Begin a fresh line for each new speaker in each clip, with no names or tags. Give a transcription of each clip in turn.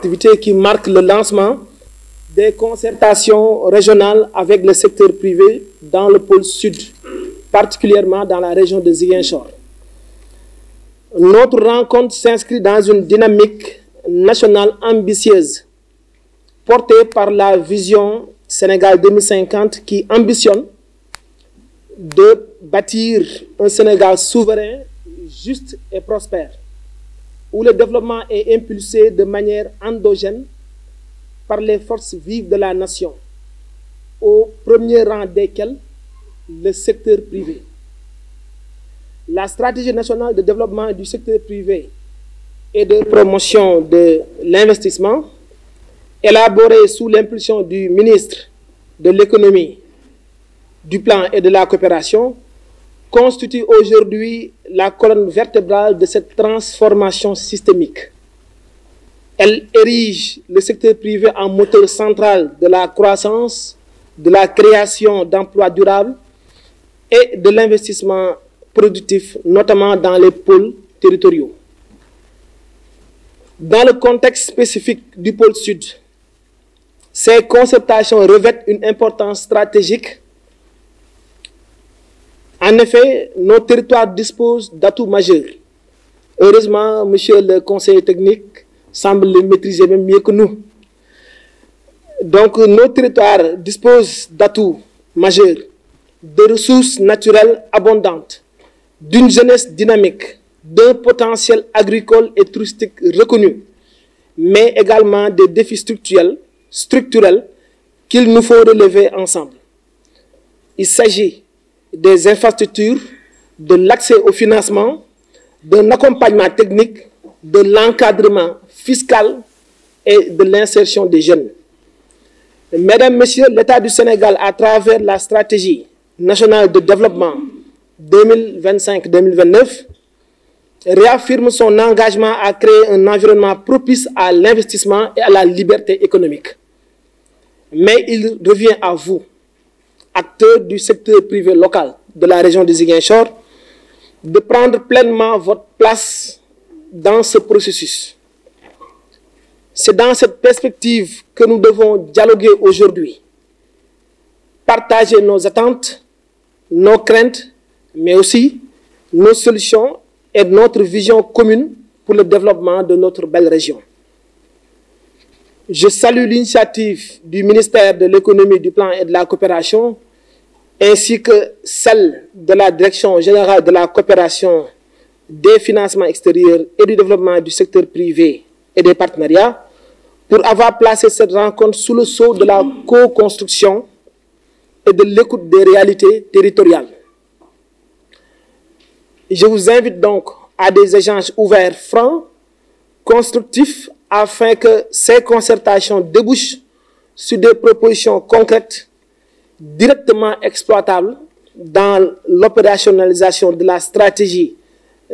activité qui marque le lancement des concertations régionales avec le secteur privé dans le pôle sud, particulièrement dans la région de Ziguinchor. Notre rencontre s'inscrit dans une dynamique nationale ambitieuse, portée par la vision Sénégal 2050 qui ambitionne de bâtir un Sénégal souverain, juste et prospère, où le développement est impulsé de manière endogène par les forces vives de la nation, au premier rang desquelles le secteur privé. La stratégie nationale de développement du secteur privé et de promotion de l'investissement, élaborée sous l'impulsion du ministre de l'économie, du plan et de la coopération, constitue aujourd'hui la colonne vertébrale de cette transformation systémique. Elle érige le secteur privé en moteur central de la croissance, de la création d'emplois durables et de l'investissement productif, notamment dans les pôles territoriaux. Dans le contexte spécifique du pôle sud, ces concertations revêtent une importance stratégique. En effet, nos territoires disposent d'atouts majeurs. Heureusement, monsieur le conseiller technique semble les maîtriser même mieux que nous. Donc, nos territoires disposent d'atouts majeurs, de ressources naturelles abondantes, d'une jeunesse dynamique, d'un potentiel agricole et touristique reconnu, mais également des défis structurels qu'il nous faut relever ensemble. Il s'agit des infrastructures, de l'accès au financement, d'un accompagnement technique, de l'encadrement fiscal et de l'insertion des jeunes. Mesdames, Messieurs, l'État du Sénégal, à travers la stratégie nationale de développement 2025-2029, réaffirme son engagement à créer un environnement propice à l'investissement et à la liberté économique. Mais il revient à vous, acteurs du secteur privé local de la région de Ziguinchor, de prendre pleinement votre place dans ce processus. C'est dans cette perspective que nous devons dialoguer aujourd'hui, partager nos attentes, nos craintes, mais aussi nos solutions et notre vision commune pour le développement de notre belle région. Je salue l'initiative du ministère de l'économie, du plan et de la coopération, ainsi que celle de la Direction générale de la coopération, des financements extérieurs et du développement du secteur privé et des partenariats, pour avoir placé cette rencontre sous le sceau de la co-construction et de l'écoute des réalités territoriales. Je vous invite donc à des échanges ouverts, francs, constructifs, afin que ces concertations débouchent sur des propositions concrètes, directement exploitables dans l'opérationnalisation de la stratégie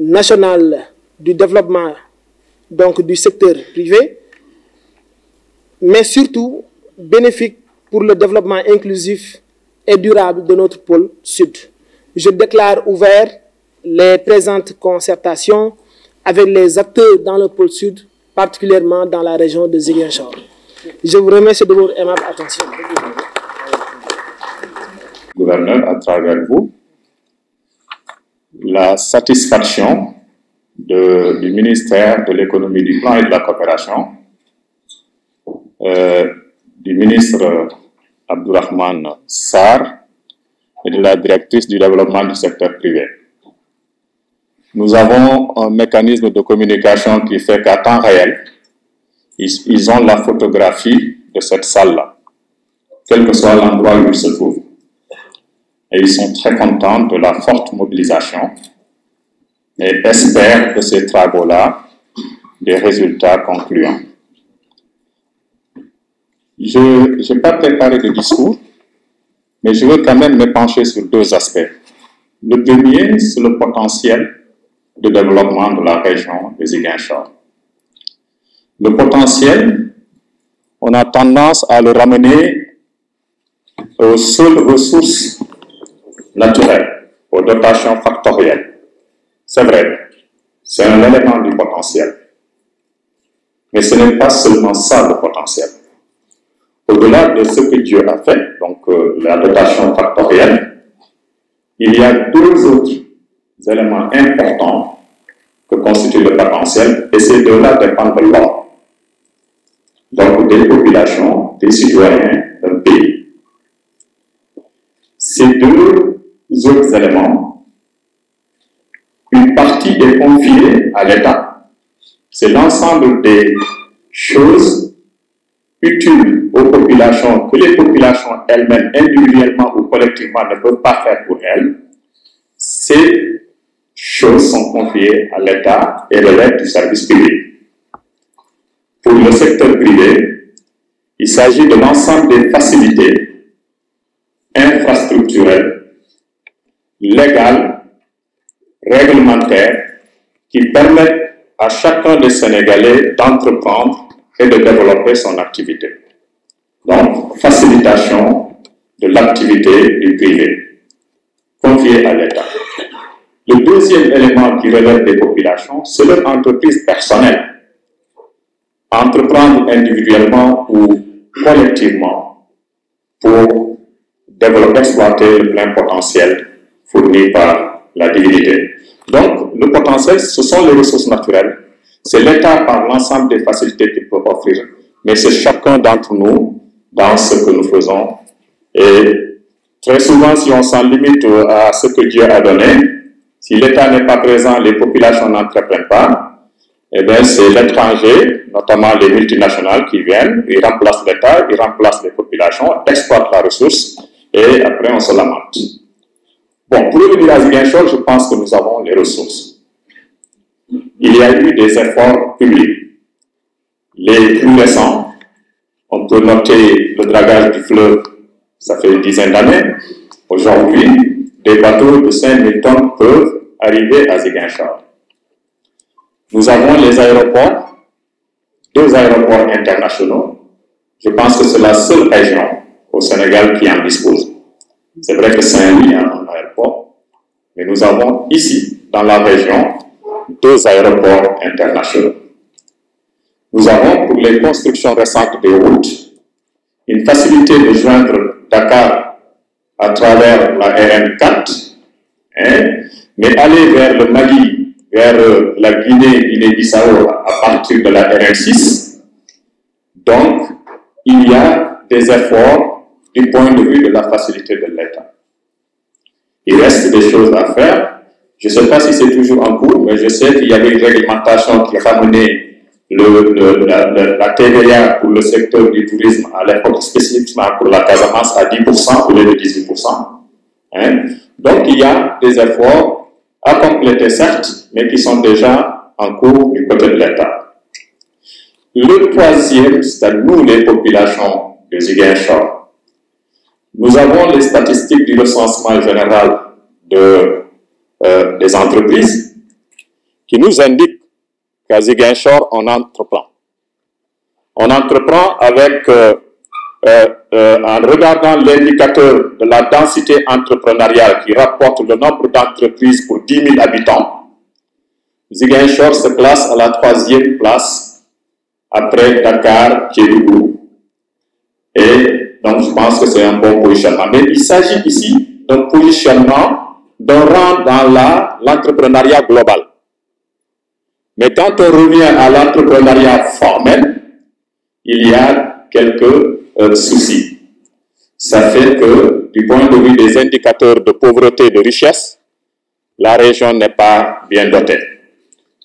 nationale du développement donc du secteur privé, mais surtout bénéfiques pour le développement inclusif et durable de notre pôle sud. Je déclare ouvert les présentes concertations avec les acteurs dans le pôle sud, particulièrement dans la région de Ziguinchor. Je vous remercie de votre aimable attention.
Gouverneur, à travers vous, la satisfaction du ministère de l'économie, du plan et de la coopération, du ministre Abdourahmane Sarr et de la directrice du développement du secteur privé. Nous avons un mécanisme de communication qui fait qu'à temps réel, ils ont la photographie de cette salle-là, quel que soit l'endroit où ils se trouvent. Et ils sont très contents de la forte mobilisation et espèrent de ces travaux-là des résultats concluants. Je n'ai pas préparé de discours, mais je veux quand même me pencher sur deux aspects. Le premier, c'est le potentiel de développement de la région de Ziguinchor. Le potentiel, on a tendance à le ramener aux seules ressources naturelles, aux dotations factorielles. C'est vrai, c'est un élément du potentiel. Mais ce n'est pas seulement ça le potentiel. Au-delà de ce que Dieu a fait, donc la dotation factorielle, il y a deux autres éléments importants que constitue le potentiel, et ces deux-là dépendent de l'homme. Donc des populations, des citoyens d'un pays. Ces deux autres éléments, une partie est confiée à l'État. C'est l'ensemble des choses utiles aux populations que les populations elles-mêmes, individuellement ou collectivement, ne peuvent pas faire pour elles. Ces choses sont confiées à l'État et relèvent du service public. Pour le secteur privé, il s'agit de l'ensemble des facilités infrastructurelles, légales, réglementaires, qui permettent à chacun des Sénégalais d'entreprendre et de développer son activité. Donc, facilitation de l'activité du privé, confiée à l'État. Le deuxième élément qui relève des populations, c'est leur entreprise personnelle. Entreprendre individuellement ou collectivement pour développer, exploiter le plein potentiel fourni par la divinité. Donc, le potentiel, ce sont les ressources naturelles. C'est l'État par l'ensemble des facilités qu'il peut offrir, mais c'est chacun d'entre nous dans ce que nous faisons. Et très souvent, si on s'en limite à ce que Dieu a donné, si l'État n'est pas présent, les populations n'entreprennent pas, eh bien, c'est l'étranger, notamment les multinationales qui viennent, ils remplacent l'État, ils remplacent les populations, exploitent la ressource, et après on se lamente. Bon, pour revenir à Ziguinchor, je pense que nous avons les ressources. Il y a eu des efforts publics. Les plus récents, on peut noter le dragage du fleuve, ça fait une dizaine d'années. Aujourd'hui, des bateaux de 5000 tonnes peuvent arriver à Ziguinchor. Nous avons les aéroports, 2 aéroports internationaux. Je pense que c'est la seule région au Sénégal qui en dispose. C'est vrai que Saint-Louis a un aéroport, mais nous avons ici, dans la région, 2 aéroports internationaux. Nous avons, pour les constructions récentes des routes, une facilité de joindre Dakar à travers la RN4, mais aller vers le Mali, vers la Guinée-Bissau à partir de la RN6. Donc, il y a des efforts du point de vue de la facilité de l'État. Il reste des choses à faire. Je ne sais pas si c'est toujours en cours, mais je sais qu'il y avait une réglementation qui ramenait la TVA pour le secteur du tourisme à l'époque spécifiquement pour la Casamance à 10% au lieu de 18%. Donc, il y a des efforts à compléter, certes, mais qui sont déjà en cours du côté de l'État. Le troisième, c'est nous, les populations de Ziguinchor. Nous avons les statistiques du recensement général des entreprises qui nous indiquent qu'à Ziguinchor, on entreprend. On entreprend avec, en regardant l'indicateur de la densité entrepreneuriale qui rapporte le nombre d'entreprises pour 10 000 habitants. Ziguinchor se place à la 3e place après Dakar, Kédougou. Et donc, je pense que c'est un bon positionnement. Mais il s'agit ici d'un positionnement, d'un rang dans l'entrepreneuriat global. Mais quand on revient à l'entrepreneuriat formel, il y a quelques soucis. Ça fait que, du point de vue des indicateurs de pauvreté et de richesse, la région n'est pas bien dotée.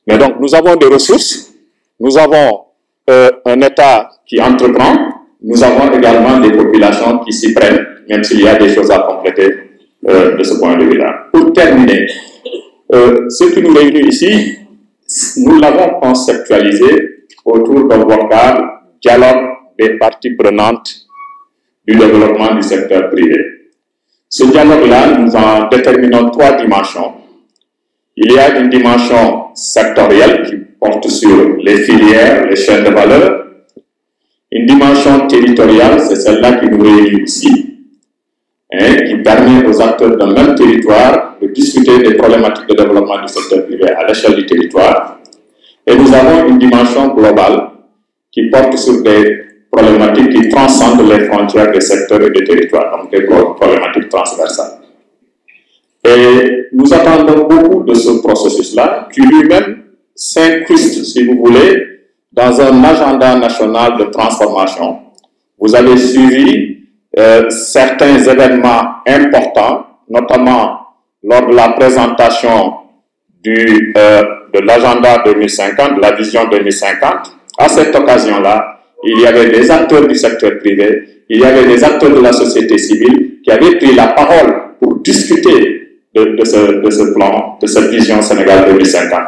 Mais donc, nous avons des ressources, nous avons un État qui entreprend, nous avons également des populations qui s'y prennent, même s'il y a des choses à compléter de ce point de vue-là. Pour terminer, ce qui nous réunit ici, nous l'avons conceptualisé autour d'un vocal dialogue des parties prenantes du développement du secteur privé. Ce dialogue-là, nous en déterminons 3 dimensions. Il y a une dimension sectorielle qui porte sur les filières, les chaînes de valeur. Une dimension territoriale, c'est celle-là qui nous réunit ici, qui permet aux acteurs d'un même territoire de discuter des problématiques de développement du secteur privé à l'échelle du territoire. Et nous avons une dimension globale qui portent sur des problématiques qui transcendent les frontières des secteurs et des territoires, donc des problématiques transversales. Et nous attendons beaucoup de ce processus-là, qui lui-même s'incruste, si vous voulez, dans un agenda national de transformation. Vous avez suivi certains événements importants, notamment lors de la présentation de l'agenda 2050, de la vision 2050. À cette occasion-là, il y avait des acteurs du secteur privé, il y avait des acteurs de la société civile qui avaient pris la parole pour discuter de ce plan, de cette vision Sénégal 2050.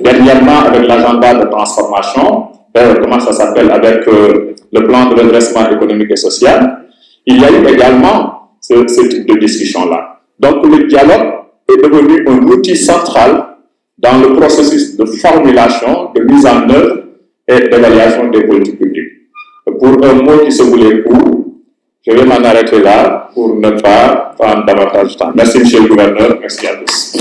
Dernièrement, avec l'agenda de transformation, comment ça s'appelle, avec le plan de redressement économique et social, il y a eu également ce type de discussion-là. Donc le dialogue est devenu un outil central dans le processus de formulation, de mise en œuvre et d'évaluation des politiques publiques. Pour un mot qui se voulait court, je vais m'en arrêter là pour ne pas prendre davantage de temps. Merci, Monsieur le Gouverneur. Merci à tous.